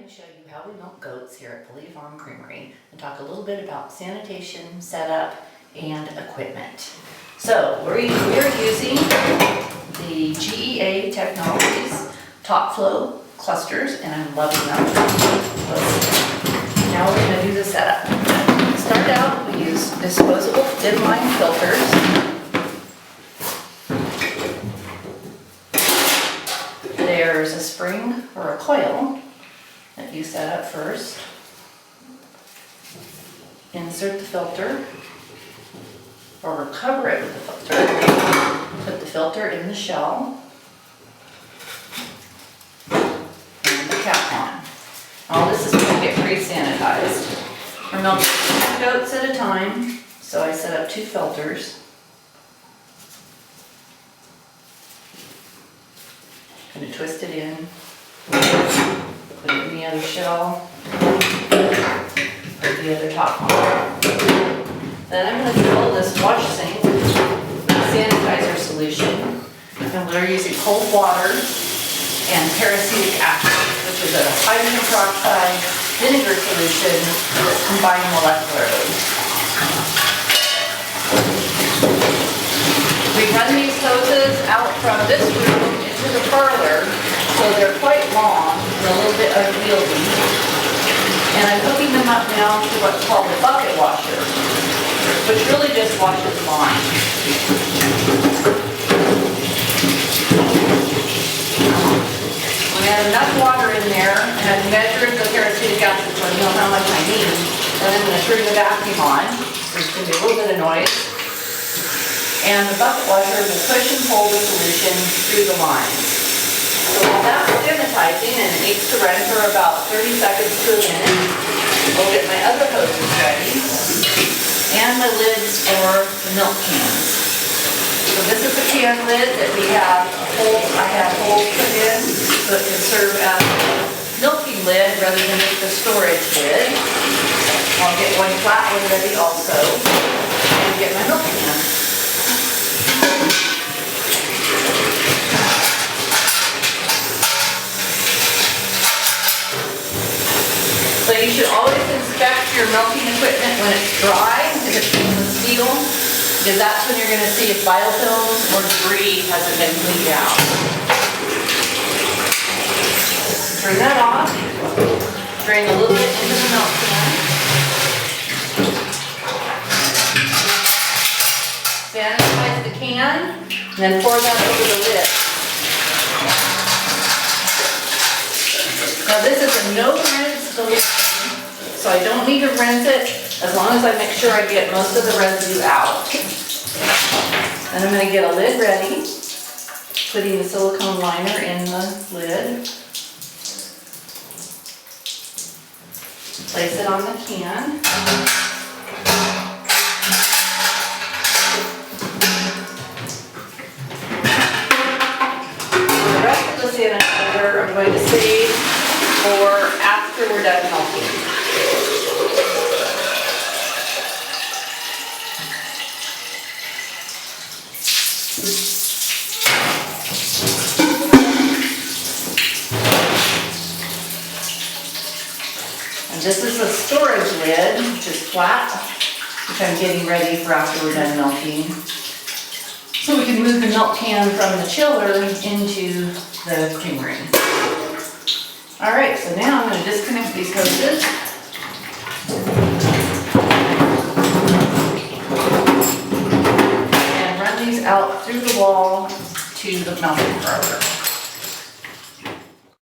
going to show you how we milk goats here at Pholia Farm Creamery and talk a little bit about sanitation, setup, and equipment. So we're using the GEA Technologies top flow clusters, and I'm loving them. Now we're going to do the setup. To start out, we use disposable thin line filters. There's a spring or a coil that you set up first. Insert the filter, or cover it with the filter. Put the filter in the shell and the cap on. All this is going to get pre-sanitized. We're milking 2 goats at a time, so I set up 2 filters. Going to twist it in, put it in the other shell, put the other top on. Then I'm going to fill this wash sink with sanitizer solution. And we're using cold water and peracetic acid, which is a hydrogen peroxide vinegar solution that's combined molecularly. We run these hoses out from this room into the parlor, so they're quite long and a little bit unwieldy. And I'm hooking them up now to what's called the bucket washer, which really just washes lines. When I have enough water in there, and I've measured the peracetic acid so I know how much I need, then I'm going to turn the vacuum on. There's going to be a little bit of noise. And the bucket washer will push and pull the solution through the lines. So while that's sanitizing, and it needs to run for about 30 seconds to a minute, we'll get my other hoses ready and my lids for the milk cans. So this is the can lid that we have I have holes put in so it can serve as a milking lid rather than just a storage lid. I'll get one flat one ready also and get my milk can. So you should always inspect your milking equipment when it's dry, if it's stainless steel, because that's when you're going to see if biofilms or debris hasn't been cleaned out. Turn that off, drain a little bit into the milk can. Sanitize the can, and then pour that over the lid. Now this is a no rinse solution, so I don't need to rinse it as long as I make sure I get most of the residue out. And I'm going to get a lid ready, putting the silicone liner in the lid. Place it on the can. The rest of the sanitizer I'm going to save for after we're done milking. And this is a storage lid, which is flat, which I'm getting ready for after we're done milking. So we can move the milk can from the chiller into the creamery. Alright, so now I'm going to disconnect these hoses. And run these out through the wall to the milking parlor.